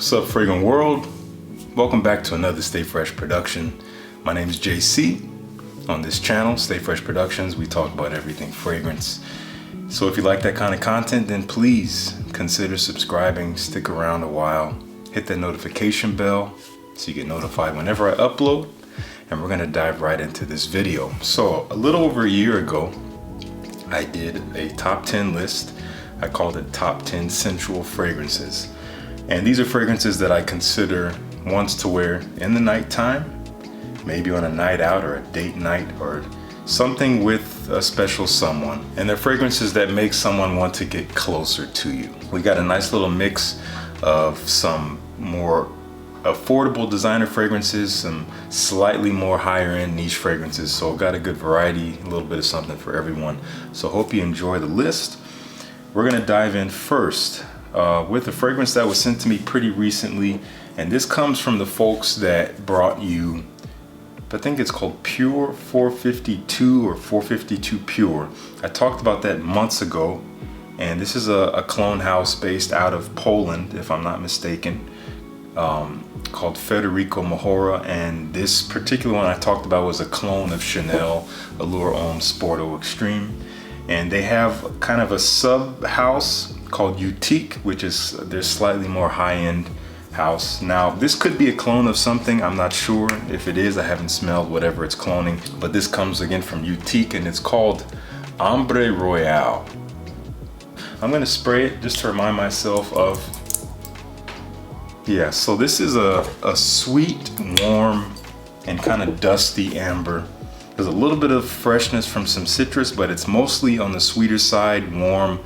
What's up, fragrant world? Welcome back to another Stay Fresh production. My name is JC. On this channel, Stay Fresh Productions, we talk about everything fragrance. So if you like that kind of content, then please consider subscribing, stick around a while, hit that notification bell so you get notified whenever I upload. And we're gonna dive right into this video. So a little over a year ago, I did a top 10 list. I called it Top 10 Sensual Fragrances. And these are fragrances that I consider ones to wear in the nighttime, maybe on a night out or a date night or something with a special someone. And they're fragrances that make someone want to get closer to you. We got a nice little mix of some more affordable designer fragrances, some slightly more higher end niche fragrances. So got a good variety, a little bit of something for everyone. So hope you enjoy the list. We're gonna dive in first with a fragrance that was sent to me pretty recently, and this comes from the folks that brought you, I think it's called Pure 452 or 452 Pure. I talked about that months ago, and this is a clone house based out of Poland, if I'm not mistaken, called Federico Mahara. And this particular one I talked about was a clone of Chanel Allure Homme Sporto Extreme. And they have kind of a sub house called Utique, which is their slightly more high-end house. Now, this could be a clone of something. I'm not sure. If it is, I haven't smelled whatever it's cloning. But this comes again from Utique, and it's called Ambre Royale. I'm gonna spray it just to remind myself of, yeah, so this is a sweet, warm, and kind of dusty amber. There's a little bit of freshness from some citrus, but it's mostly on the sweeter side, warm,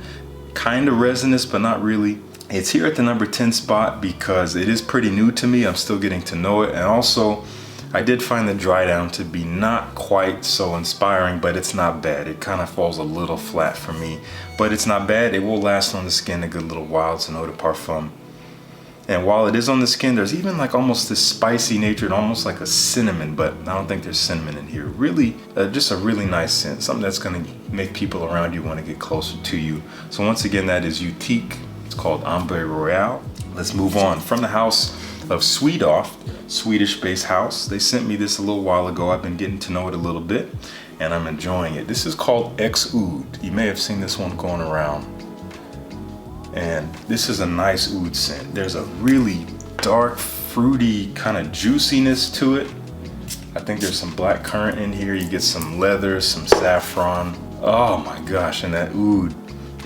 kind of resinous, but not really. It's here at the number 10 spot because it is pretty new to me. I'm still getting to know it. And also, I did find the dry down to be not quite so inspiring, but it's not bad. It kind of falls a little flat for me, but it's not bad. It will last on the skin a good little while. It's an Eau de Parfum. And while it is on the skin, there's even like almost this spicy nature and almost like a cinnamon, but I don't think there's cinnamon in here. Really, just a really nice scent, something that's gonna make people around you wanna get closer to you. So once again, that is Utique. It's called Ambre Royale. Let's move on. From the house of SweDoft, Swedish-based house. They sent me this a little while ago. I've been getting to know it a little bit, and I'm enjoying it. This is called X Oud. You may have seen this one going around. And this is a nice oud scent. There's a really dark, fruity kind of juiciness to it. I think there's some black currant in here. You get some leather, some saffron. Oh my gosh, and that oud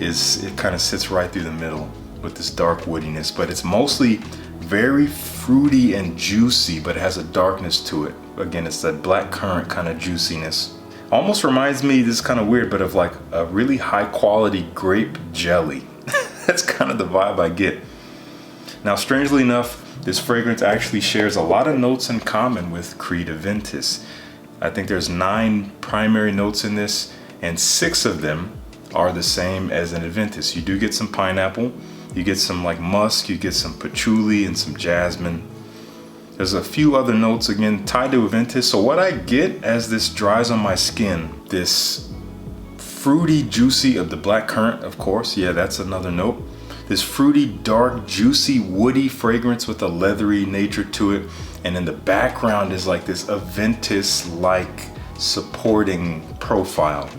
it kind of sits right through the middle with this dark woodiness, but it's mostly very fruity and juicy, but it has a darkness to it. Again, it's that black currant kind of juiciness. Almost reminds me, this is kind of weird, but of like a really high quality grape jelly. That's kind of the vibe I get. Now, strangely enough, this fragrance actually shares a lot of notes in common with Creed Aventus. I think there's 9 primary notes in this, and 6 of them are the same as an Aventus. You do get some pineapple, you get some like musk, you get some patchouli and some jasmine. There's a few other notes again tied to Aventus. So what I get as this dries on my skin, this fruity, juicy of the black currant, of course. Yeah, that's another note. This fruity, dark, juicy, woody fragrance with a leathery nature to it. And in the background is like this Aventus-like supporting profile.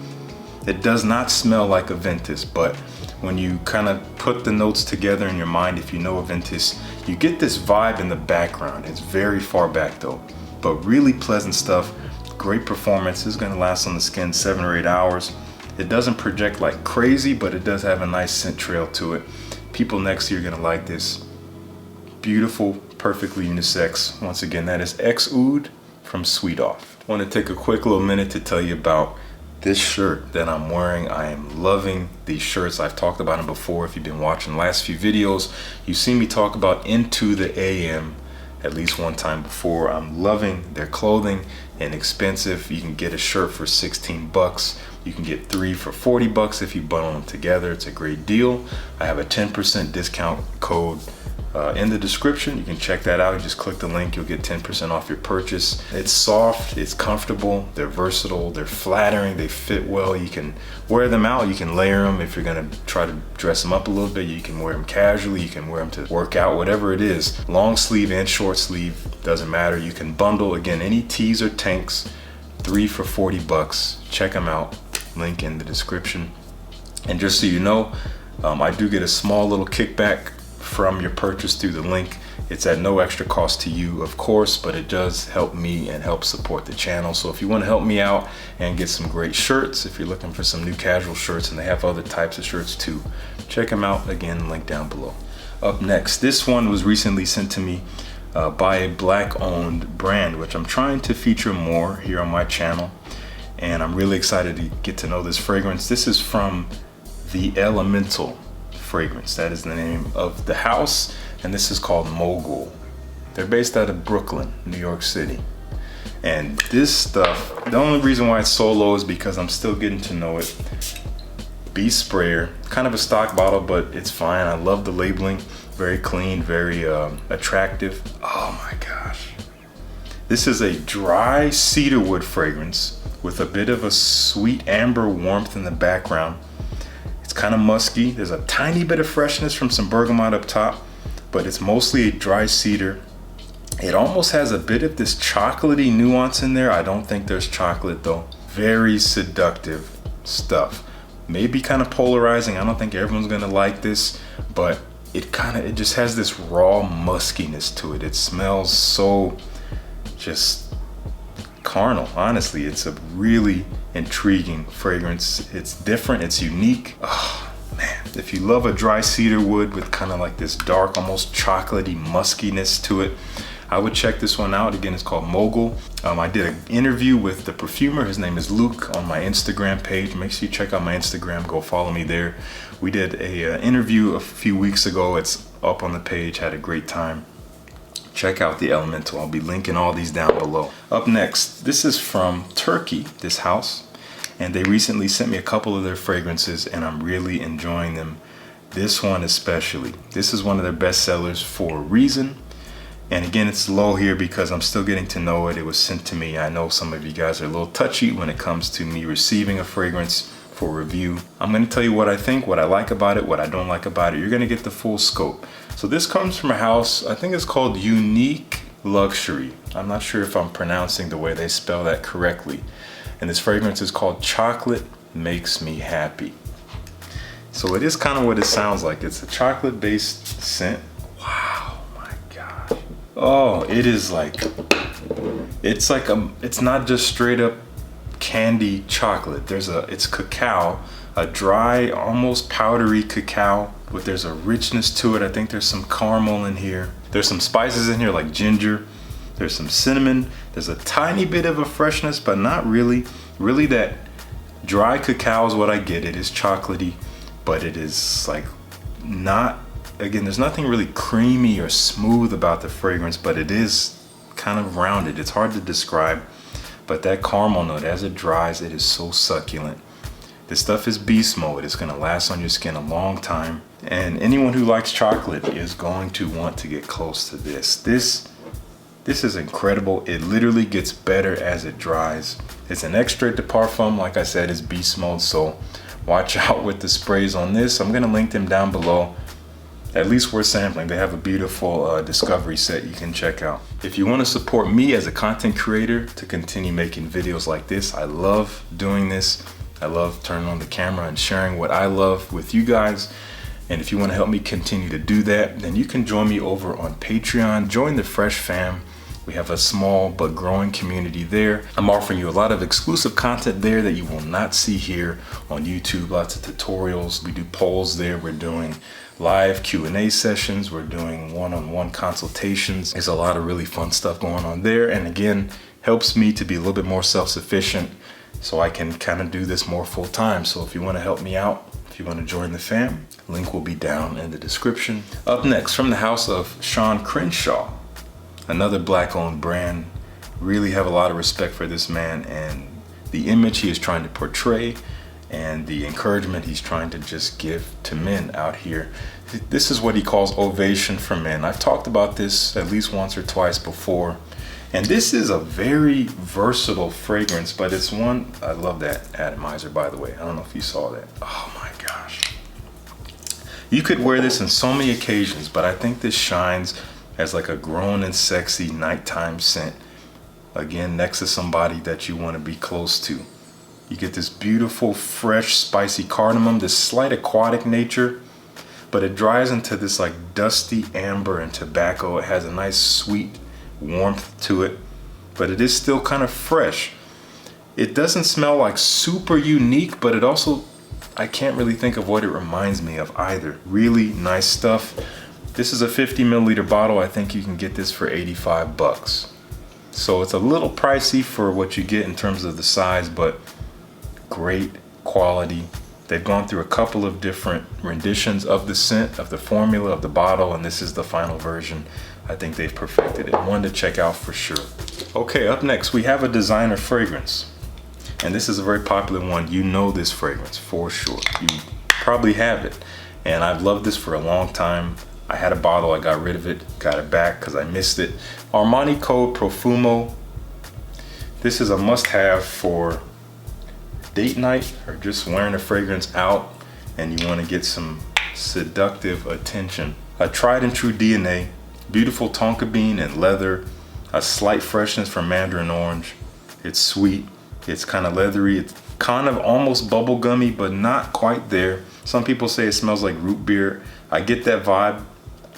It does not smell like Aventus, but when you kind of put the notes together in your mind, if you know Aventus, you get this vibe in the background. It's very far back though, but really pleasant stuff. Great performance. It's gonna last on the skin 7 or 8 hours. It doesn't project like crazy, but it does have a nice scent trail to it. People next to you are gonna like this. Beautiful, perfectly unisex. Once again, that is X Oud from SweDoft. I want to take a quick little minute to tell you about this shirt that I'm wearing. I am loving these shirts. I've talked about them before. If you've been watching the last few videos, you've seen me talk about Into the AM at least one time before. I'm loving their clothing. Inexpensive. You can get a shirt for 16 bucks. You can get 3 for 40 bucks if you bundle them together. It's a great deal. I have a 10% discount code in the description. You can check that out. You just click the link, you'll get 10% off your purchase. It's soft, it's comfortable, they're versatile, they're flattering, they fit well. You can wear them out, you can layer them. If you're gonna try to dress them up a little bit, you can wear them casually, you can wear them to work out, whatever it is. Long sleeve and short sleeve, doesn't matter. You can bundle, again, any tees or tanks, 3 for 40 bucks. Check them out, link in the description. And just so you know, I do get a small little kickback from your purchase through the link. It's at no extra cost to you, of course, but it does help me and help support the channel. So if you want to help me out and get some great shirts, if you're looking for some new casual shirts, and they have other types of shirts too, check them out. Again, link down below. Up next, this one was recently sent to me by a Black-owned brand, which I'm trying to feature more here on my channel, and I'm really excited to get to know this fragrance. This is from the Elemental fragrance. That is the name of the house, and this is called Mogul. They're based out of Brooklyn, New York City. And this stuff, the only reason why it's so low is because I'm still getting to know it. Beast sprayer, kind of a stock bottle, but it's fine. I love the labeling, very clean, very attractive. Oh my gosh. This is a dry cedarwood fragrance with a bit of a sweet amber warmth in the background. It's kind of musky. There's a tiny bit of freshness from some bergamot up top, but it's mostly a dry cedar. It almost has a bit of this chocolatey nuance in there. I don't think there's chocolate though. Very seductive stuff. Maybe kind of polarizing. I don't think everyone's gonna like this, but it just has this raw muskiness to it. It smells so just carnal. Honestly, it's a really intriguing fragrance. It's different, it's unique. Oh man, if you love a dry cedar wood with kind of like this dark, almost chocolatey muskiness to it, I would check this one out. Again, it's called Mogul. I did an interview with the perfumer. His name is Luke, on my Instagram page. Make sure you check out my Instagram, go follow me there. We did a interview a few weeks ago. It's up on the page, had a great time. Check out the Elemental. I'll be linking all these down below. Up next, this is from Turkey, this house, and they recently sent me a couple of their fragrances, and I'm really enjoying them. This one especially. This is one of their best sellers for a reason. And again, it's low here because I'm still getting to know it. It was sent to me. I know some of you guys are a little touchy when it comes to me receiving a fragrance for review. I'm going to tell you what I think, what I like about it, what I don't like about it. You're going to get the full scope. So this comes from a house, I think it's called Utique Luxury. I'm not sure if I'm pronouncing the way they spell that correctly. And this fragrance is called Chocolate Makes Me Happy. So it is kind of what it sounds like. It's a chocolate-based scent. Wow, my gosh. Oh, it is like, it's not just straight up candy chocolate. It's cacao, a dry, almost powdery cacao, but there's a richness to it. I think there's some caramel in here. There's some spices in here like ginger. There's some cinnamon. There's a tiny bit of a freshness, but not really. Really, that dry cacao is what I get. It is chocolatey, but it is like not, again, there's nothing really creamy or smooth about the fragrance, but it is kind of rounded. It's hard to describe, but that caramel note, as it dries, it is so succulent. This stuff is beast mode. It's gonna last on your skin a long time. And anyone who likes chocolate is going to want to get close to this. This is incredible. It literally gets better as it dries. It's an extrait de parfum. Like I said, it's beast mode, so watch out with the sprays on this. I'm gonna link them down below. At least worth sampling. They have a beautiful discovery set you can check out. If you want to support me as a content creator to continue making videos like this, I love doing this. I love turning on the camera and sharing what I love with you guys. And if you want to help me continue to do that, then you can join me over on Patreon. Join the Fresh Fam. We have a small but growing community there. I'm offering you a lot of exclusive content there that you will not see here on YouTube. Lots of tutorials. We do polls there. We're doing live Q&A sessions. We're doing one-on-one consultations. There's a lot of really fun stuff going on there. And again, helps me to be a little bit more self-sufficient so I can kind of do this more full time. So if you want to help me out, if you want to join the fam, link will be down in the description. Up next, from the house of Shawn, Cranshaw, another Black-owned brand. Really have a lot of respect for this man and the image he is trying to portray. and the encouragement he's trying to just give to men out here. This is what he calls Ovation for Men. I've talked about this at least once or twice before. And this is a very versatile fragrance, but it's one, I love that atomizer, by the way. I don't know if you saw that. Oh my gosh. You could wear this in so many occasions, but I think this shines as like a grown and sexy nighttime scent. Again, next to somebody that you want to be close to. You get this beautiful, fresh, spicy cardamom, this slight aquatic nature, but it dries into this like dusty amber and tobacco. It has a nice sweet warmth to it, but it is still kind of fresh. It doesn't smell like super unique, but it also, I can't really think of what it reminds me of either. Really nice stuff. This is a 50 milliliter bottle. I think you can get this for 85 bucks. So it's a little pricey for what you get in terms of the size, but great quality. They've gone through a couple of different renditions of the scent, of the formula, of the bottle, and this is the final version. I think they've perfected it. One to check out for sure. Okay, up next we have a designer fragrance. And this is a very popular one. You know this fragrance for sure. You probably have it. And I've loved this for a long time. I had a bottle, I got rid of it, got it back because I missed it. Armani code Profumo. This is a must-have for date night or just wearing a fragrance out and you want to get some seductive attention. A tried and true DNA. Beautiful tonka bean and leather, a slight freshness from mandarin orange. It's sweet, it's kind of leathery, it's kind of almost bubblegummy, but not quite there. Some people say it smells like root beer. I get that vibe,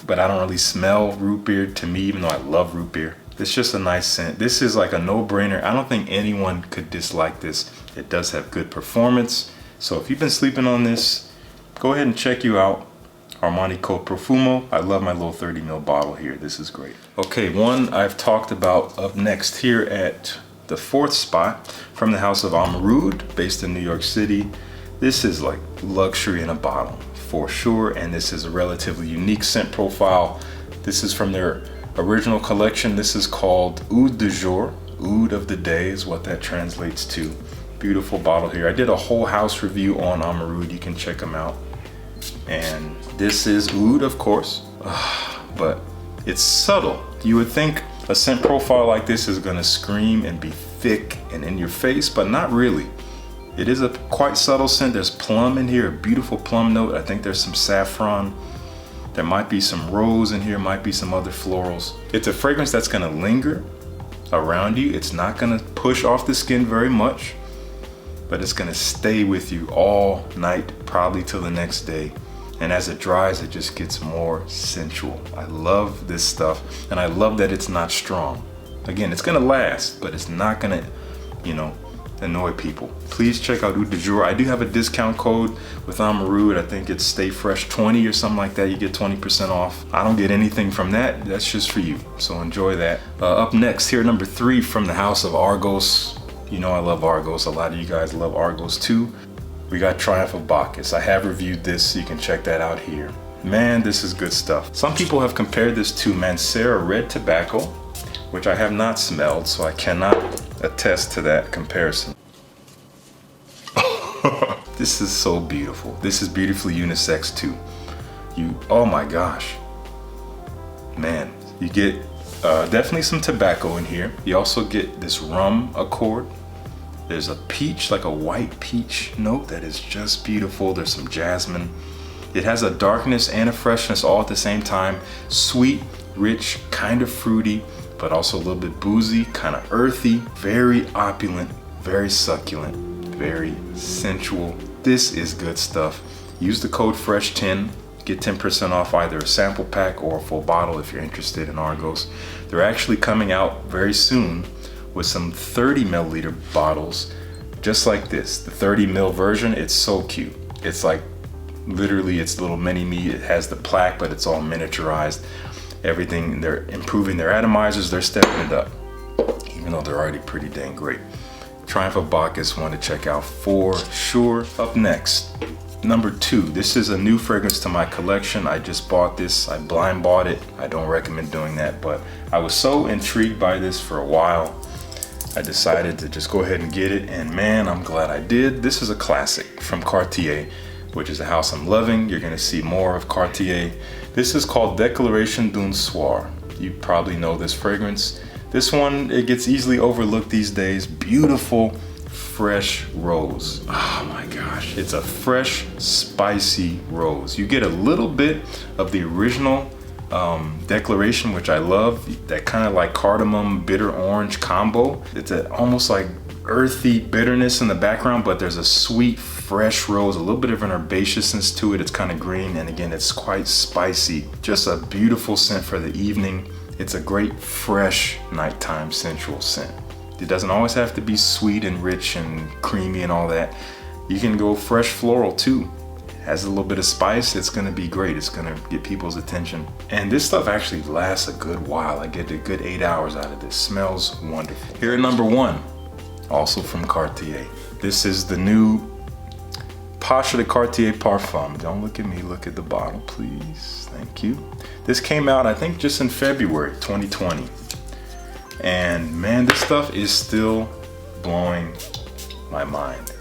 but I don't really smell root beer to me, even though I love root beer. It's just a nice scent. This is like a no-brainer. I don't think anyone could dislike this. It does have good performance. So if you've been sleeping on this, go ahead and check you out. Armani code Profumo. I love my little 30 ml bottle here. This is great. Okay, one I've talked about up next here at the 4th spot from the house of Amouroud, based in New York City. This is like luxury in a bottle for sure, and this is a relatively unique scent profile. This is from their original collection. This is called Oud du Jour. Oud of the day is what that translates to. Beautiful bottle here. I did a whole house review on Amouroud. You can check them out. And this is Oud, of course, but it's subtle. You would think a scent profile like this is gonna scream and be thick and in your face, but not really. It is a quite subtle scent. There's plum in here, a beautiful plum note. I think there's some saffron. There might be some rose in here, might be some other florals. It's a fragrance that's gonna linger around you. It's not gonna push off the skin very much, but it's gonna stay with you all night, probably till the next day. And as it dries, it just gets more sensual. I love this stuff, and I love that it's not strong. Again, it's gonna last, but it's not gonna, annoy people. Please check out Oud du Jour. I do have a discount code with Amouroud. I think it's Stay Fresh 20 or something like that. You get 20% off. I don't get anything from that. That's just for you, so enjoy that. Up next, here number 3 from the house of Argos. You know I love Argos. A lot of you guys love Argos too. We got Triumph of Bacchus. I have reviewed this, so you can check that out here. Man, this is good stuff. Some people have compared this to Mancera Red Tobacco, which I have not smelled, so I cannot attest to that comparison. This is so beautiful. This is beautifully unisex too. Oh my gosh. Man, you get definitely some tobacco in here. You also get this rum accord. There's a peach, like a white peach note that is just beautiful. There's some jasmine. It has a darkness and a freshness all at the same time. Sweet, rich, kind of fruity, but also a little bit boozy, kind of earthy, very opulent, very succulent, very sensual. This is good stuff. Use the code FRESH10, get 10% off either a sample pack or a full bottle if you're interested in Argos. They're actually coming out very soon with some 30 milliliter bottles just like this. The 30 ml version, it's so cute. It's like literally it's little mini me. It has the plaque, but it's all miniaturized. Everything, they're improving their atomizers, they're stepping it up, even though they're already pretty dang great. Triumph of Bacchus, one to check out for sure. Up next, number 2. This is a new fragrance to my collection. I just bought this, I blind bought it. I don't recommend doing that, but I was so intrigued by this for a while. I decided to just go ahead and get it, and man, I'm glad I did. This is a classic from Cartier, which is a house I'm loving. You're gonna see more of Cartier. This is called Declaration d'un Soir. You probably know this fragrance. This one, it gets easily overlooked these days. Beautiful, fresh rose. Oh my gosh, it's a fresh, spicy rose. You get a little bit of the original Declaration, which I love, that kind of like cardamom bitter orange combo. It's almost like earthy bitterness in the background, but there's a sweet fresh rose, a little bit of an herbaceousness to it. It's kind of green, and again, it's quite spicy. Just a beautiful scent for the evening. It's a great fresh nighttime sensual scent. It doesn't always have to be sweet and rich and creamy and all that. You can go fresh floral too. Has a little bit of spice. It's gonna be great. It's gonna get people's attention. And this stuff actually lasts a good while. I get a good 8 hours out of this. Smells wonderful. Here at number 1, also from Cartier. This is the new Pasha de Cartier Parfum. Don't look at me, look at the bottle, please. Thank you. This came out, I think, just in February 2020. And man, this stuff is still blowing my mind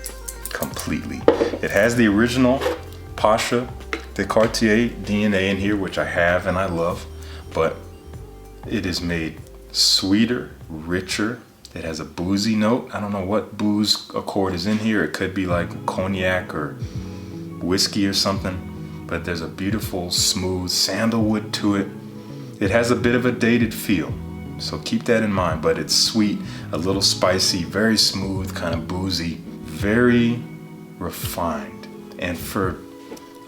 completely. It has the original Pasha de Cartier DNA in here, which I have and I love, but it is made sweeter, richer. It has a boozy note. I don't know what booze accord is in here. It could be like cognac or whiskey or something, but there's a beautiful smooth sandalwood to it. It has a bit of a dated feel, so keep that in mind, but it's sweet, a little spicy, very smooth, kind of boozy, very refined. And for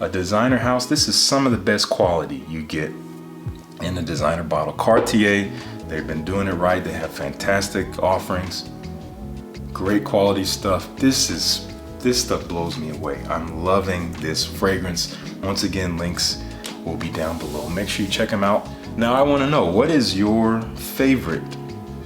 a designer house, this is some of the best quality you get in the designer bottle. Cartier, they've been doing it right. They have fantastic offerings, great quality stuff. This stuff blows me away. I'm loving this fragrance. Once again, links will be down below. Make sure you check them out. Now I want to know, what is your favorite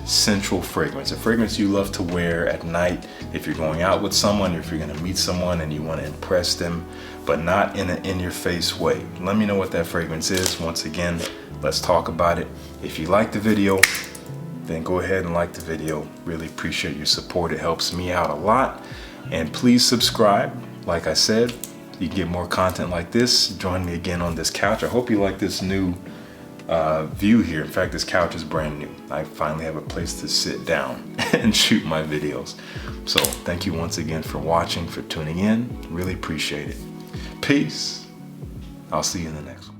sensual fragrance? A fragrance you love to wear at night if you're going out with someone, if you're going to meet someone and you want to impress them, but not in an in-your-face way. Let me know what that fragrance is. Once again, let's talk about it. If you like the video, then go ahead and like the video. Really appreciate your support. It helps me out a lot. And please subscribe. Like I said, you get more content like this. Join me again on this couch. I hope you like this new view here. In fact, this couch is brand new. I finally have a place to sit down and shoot my videos. So thank you once again for watching, for tuning in. Really appreciate it. Peace. I'll see you in the next one.